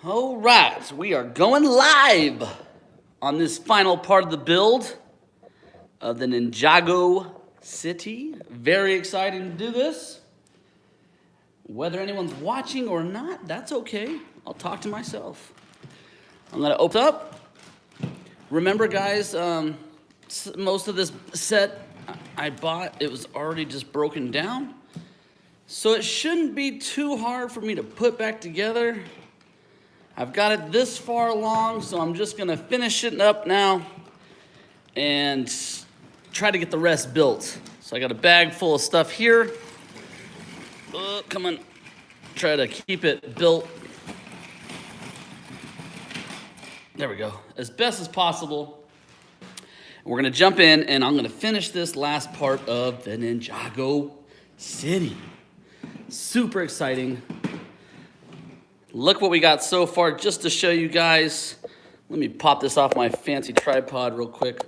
All right, we are going live on this final part of the build of the Ninjago City. Very exciting to do this. Whether anyone's watching or not, that's okay. I'll talk to myself. I'm gonna open up. Remember guys, most of this set I bought, it was already just broken down. So it shouldn't be too hard for me to put back together. I've got it this far along, so I'm just gonna finish it up now and try to get the rest built. So I got a bag full of stuff here. Come on, try to keep it built. There we go, as best as possible. We're gonna jump in and I'm gonna finish this last part of the Ninjago City. Super exciting. Look what we got so far, just to show you guys. Let me pop this off my fancy tripod real quick.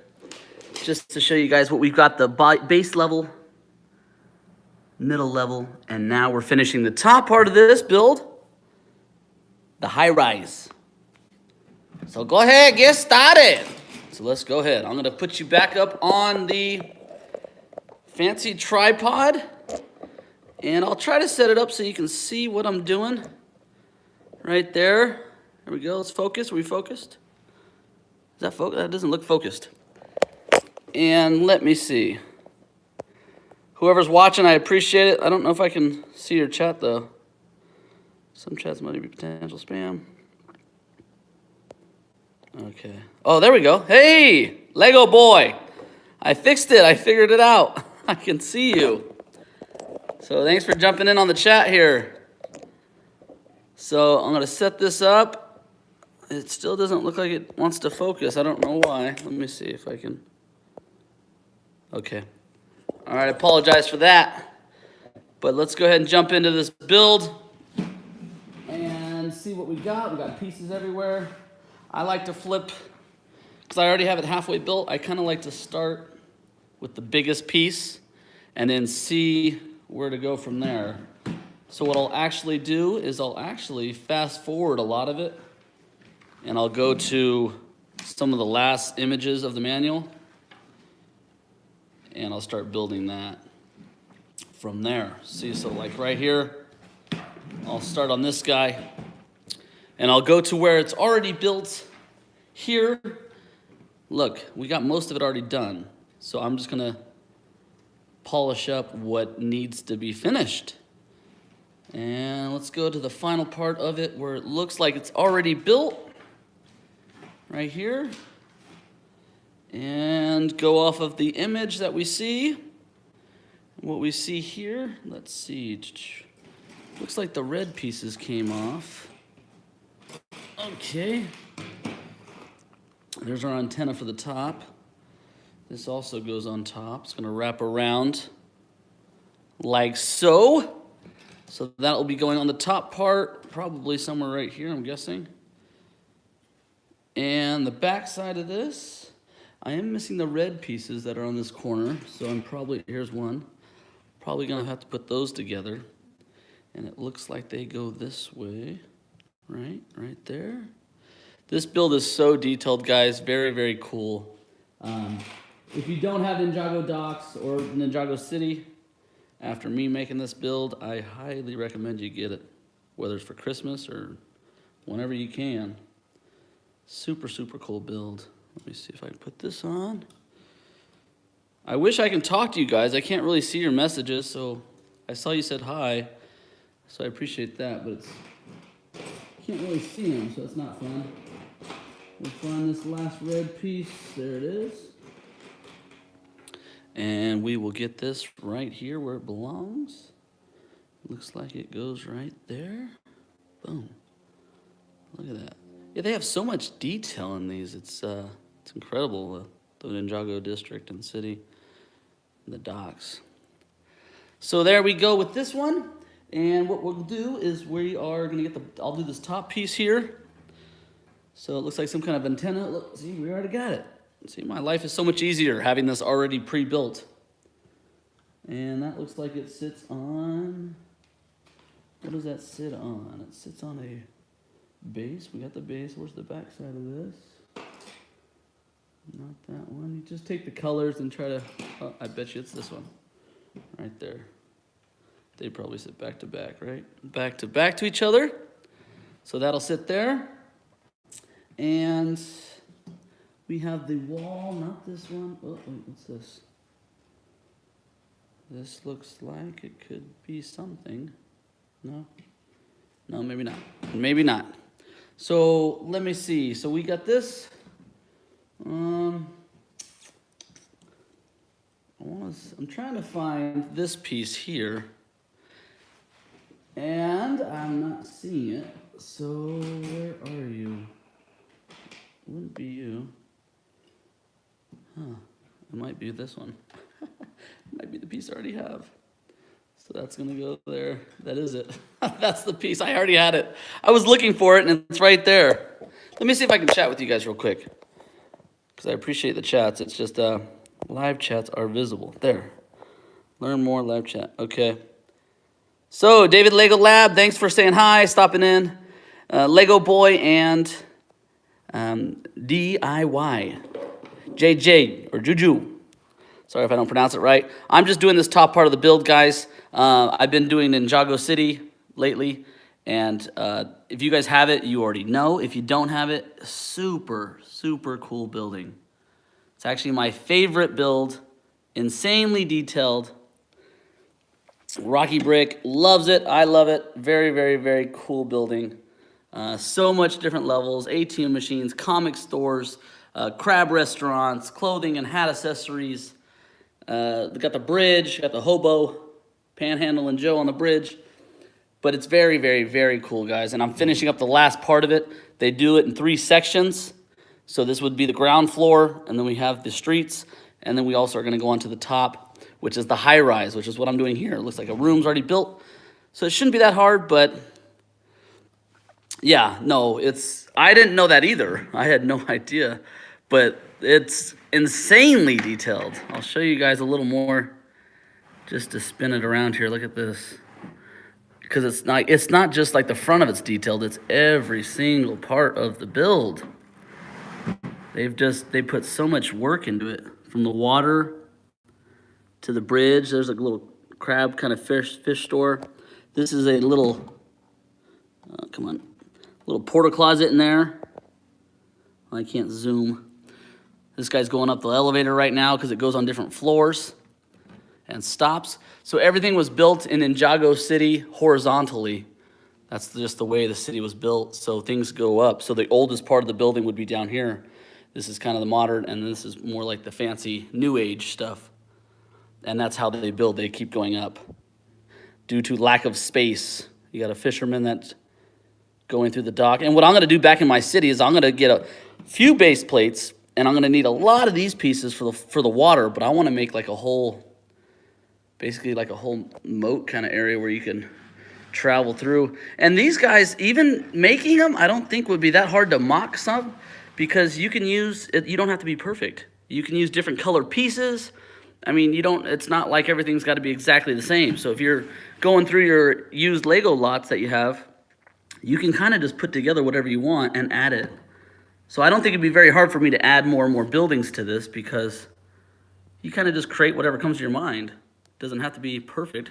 Just to show you guys what we've got, the base level, middle level, and now we're finishing the top part of this build, the high rise. So go ahead, get started. So let's go ahead. I'm gonna put you back up on the fancy tripod, and I'll try to set it up so you can see what I'm doing. Right there. There we go. Let's focus. Are we focused? Is that focused? That doesn't look focused. And let me see. Whoever's watching, I appreciate it. I don't know if I can see your chat though. Some chats might be potential spam. Okay. Oh, there we go. Hey, Lego boy. I fixed it. I figured it out. I can see you. So thanks for jumping in on the chat here. So I'm gonna set this up. It still doesn't look like it wants to focus. I don't know why. Let me see if I can. Okay. All right, I apologize for that. But let's go ahead and jump into this build and see what we got. We got pieces everywhere. I like to flip, because I already have it halfway built. I kind of like to start with the biggest piece and then see where to go from there. So what I'll actually do is I'll actually fast forward a lot of it, and I'll go to some of the last images of the manual, and I'll start building that from there. See, so like right here, I'll start on this guy, and I'll go to where it's already built here. Look, we got most of it already done. So I'm just gonna polish up what needs to be finished. And let's go to the final part of it where it looks like it's already built. Right here. And go off of the image that we see. What we see here, let's see. Looks like the red pieces came off. Okay. There's our antenna for the top. This also goes on top. It's gonna wrap around like so. So that'll be going on the top part, probably somewhere right here, I'm guessing. And the back side of this, I am missing the red pieces that are on this corner. So I'm probably, here's one. Probably gonna have to put those together. And it looks like they go this way, right there. This build is so detailed, guys, very, very cool. If you don't have Ninjago Docks or Ninjago City, after me making this build, I highly recommend you get it, whether it's for Christmas or whenever you can. Super, super cool build. Let me see if I can put this on. I wish I can talk to you guys. I can't really see your messages, so I saw you said hi, so I appreciate that, but I can't really see them, so it's not fun. We'll find this last red piece. There it is. And we will get this right here where it belongs. Looks like it goes right there. Boom. Look at that. Yeah, they have so much detail in these. It's incredible, the Ninjago district and city and the docks. So there we go with this one. And what we'll do is we are gonna get I'll do this top piece here. So it looks like some kind of antenna. Look, see, we already got it. See, my life is so much easier having this already pre-built. And that looks like it sits on, what does that sit on? It sits on base. We got the base. Where's the back side of this? Not that one. You just take the colors and try to, oh, I bet you it's this one. Right there. They probably sit back to back, right? Back to each other. So that'll sit there. And we have the wall, not this one. Oh, wait, what's this? This looks like it could be something. No? No, maybe not. Maybe not. So let me see. So we got this. I'm trying to find this piece here. And I'm not seeing it. So where are you? Wouldn't be you. Huh. It might be this one. It might be the piece I already have. So that's gonna go there. That is it. That's the piece. I already had it. I was looking for it and it's right there. Let me see if I can chat with you guys real quick. Because I appreciate the chats. It's just live chats are visible. There. Learn more live chat. Okay. So David Lego Lab, thanks for saying hi, stopping in. Lego Boy and DIY. JJ or Juju. Sorry if I don't pronounce it right. I'm just doing this top part of the build, guys. I've been doing Ninjago City lately, and if you guys have it, you already know. If you don't have it, super, super cool building. It's actually my favorite build, insanely detailed. Rocky Brick loves it. I love it. Very, very, very cool building. So much different levels, ATM machines, comic stores, crab restaurants, clothing and hat accessories. They got the bridge, got the hobo, Panhandle and Joe on the bridge. But it's very, very, very cool, guys. And I'm finishing up the last part of it. They do it in 3 sections. So this would be the ground floor, and then we have the streets, and then we also are gonna go onto the top, which is the high rise, which is what I'm doing here. It looks like a room's already built. So it shouldn't be that hard, but yeah, no, I didn't know that either. I had no idea, but it's insanely detailed. I'll show you guys a little more just to spin it around here. Look at this. Because it's not just like the front of it's detailed, it's every single part of the build. They put so much work into it. From the water to the bridge, there's a little crab kind of fish store. This is a little, little porta closet in there. I can't zoom. This guy's going up the elevator right now because it goes on different floors and stops. So everything was built in Ninjago City horizontally. That's just the way the city was built, so things go up. So the oldest part of the building would be down here. This is kind of the modern, and this is more like the fancy new age stuff. And that's how they build. They keep going up. Due to lack of space. You got a fisherman that's going through the dock. And what I'm going to do back in my city is I'm going to get a few base plates, and I'm going to need a lot of these pieces for the water, but I want to make like a whole, basically like a whole moat kind of area where you can travel through. And these guys, even making them, I don't think would be that hard to mock some, because you can use it. You don't have to be perfect. You can use different colored pieces. I mean, it's not like everything's got to be exactly the same. So if you're going through your used Lego lots that you have, you can kind of just put together whatever you want and add it. So I don't think it'd be very hard for me to add more and more buildings to this, because you kind of just create whatever comes to your mind. It doesn't have to be perfect.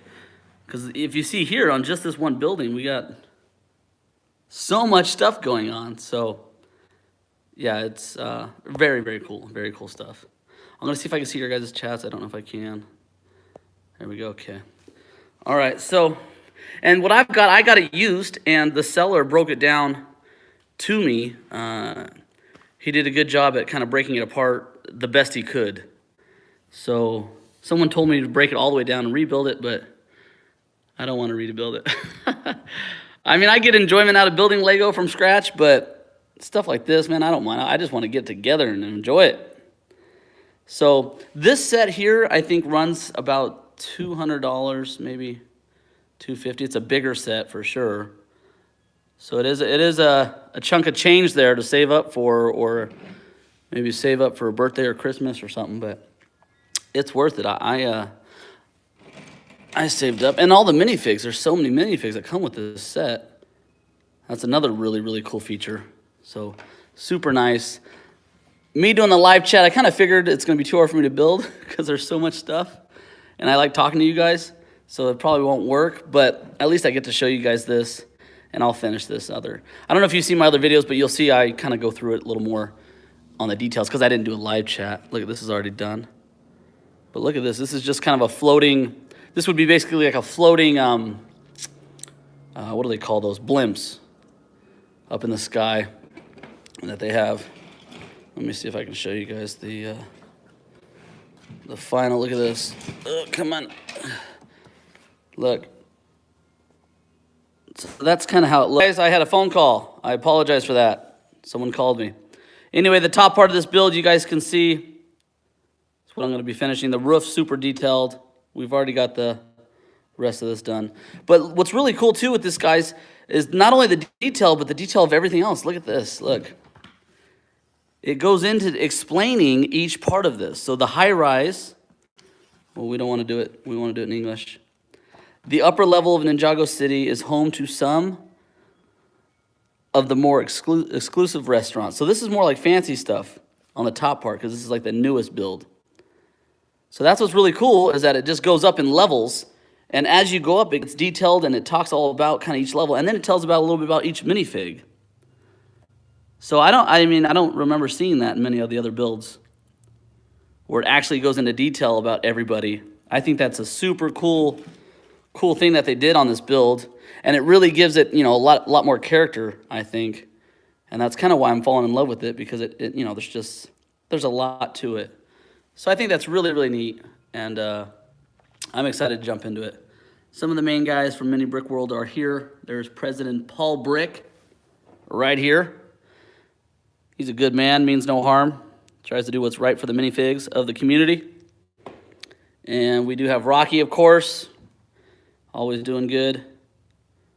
Because if you see here on just this one building, we got so much stuff going on. So yeah, it's very, very cool. Very cool stuff. I'm going to see if I can see your guys' chats. I don't know if I can. There we go. Okay. All right. So, and what I've got, I got it used, and the seller broke it down to me. He did a good job at kind of breaking it apart the best he could. So someone told me to break it all the way down and rebuild it, but I don't want to rebuild it. I mean, I get enjoyment out of building Lego from scratch, but stuff like this, man, I don't mind. I just want to get together and enjoy it. So this set here, I think, runs about $200, maybe $250. It's a bigger set for sure. So it is a chunk of change there to save up for, or maybe save up for a birthday or Christmas or something. But it's worth it. I saved up, and all the minifigs. There's so many minifigs that come with this set. That's another really, really cool feature. So super nice. Me doing the live chat, I kind of figured it's going to be too hard for me to build because there's so much stuff. And I like talking to you guys, so it probably won't work. But at least I get to show you guys this, and I'll finish this other. I don't know if you've seen my other videos, but you'll see I kind of go through it a little more on the details because I didn't do a live chat. Look at this, is already done. But look at this. This is just kind of a floating, this would be basically like a floating, what do they call those? Blimps up in the sky that they have. Let me see if I can show you guys the final. Look at this. Oh, come on. Look. So that's kind of how it looks. Guys, I had a phone call. I apologize for that. Someone called me. Anyway, the top part of this build, you guys can see. That's what I'm going to be finishing. The roof's super detailed. We've already got the rest of this done. But what's really cool, too, with this, guys, is not only the detail, but the detail of everything else. Look at this. Look. It goes into explaining each part of this. So the high rise, well, we don't want to do it. We want to do it in English. The upper level of Ninjago City is home to some of the more exclusive restaurants. So this is more like fancy stuff on the top part because this is like the newest build. So that's what's really cool is that it just goes up in levels. And as you go up, it gets detailed and it talks all about kind of each level. And then it tells about a little bit about each minifig. So I don't remember seeing that in many of the other builds where it actually goes into detail about everybody. I think that's a super cool thing that they did on this build, and it really gives it, a lot more character, I think. And that's kind of why I'm falling in love with it because there's a lot to it. So I think that's really, really neat, and I'm excited to jump into it. Some of the main guys from Mini BrickWorld are here. There's President Paul Brick right here. He's a good man, means no harm, tries to do what's right for the minifigs of the community. And we do have Rocky, of course, always doing good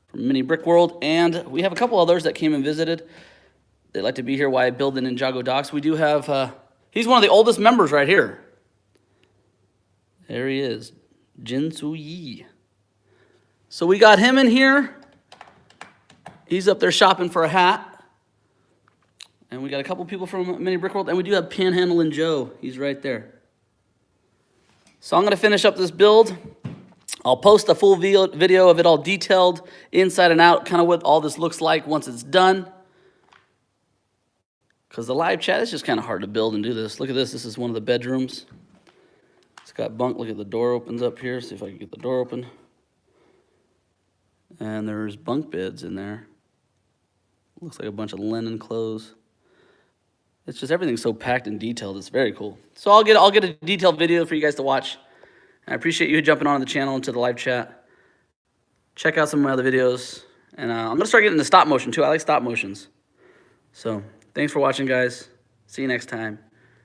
from Mini BrickWorld. And we have a couple others that came and visited. They like to be here while I build the Ninjago docks. We do have, he's one of the oldest members right here. There he is, Jinsu Yi. So we got him in here. He's up there shopping for a hat. And we got a couple people from Mini BrickWorld, and we do have Panhandling Joe. He's right there. So I'm going to finish up this build. I'll post a full video of it all detailed, inside and out, kind of what all this looks like once it's done. Because the live chat is just kind of hard to build and do this. Look at this. This is one of the bedrooms. It's got bunk. Look at the door opens up here. See if I can get the door open. And there's bunk beds in there. Looks like a bunch of linen clothes. It's just everything's so packed and detailed. It's very cool. So I'll get a detailed video for you guys to watch. And I appreciate you jumping on the channel into the live chat. Check out some of my other videos. And I'm going to start getting into stop motion too. I like stop motions. So thanks for watching, guys. See you next time.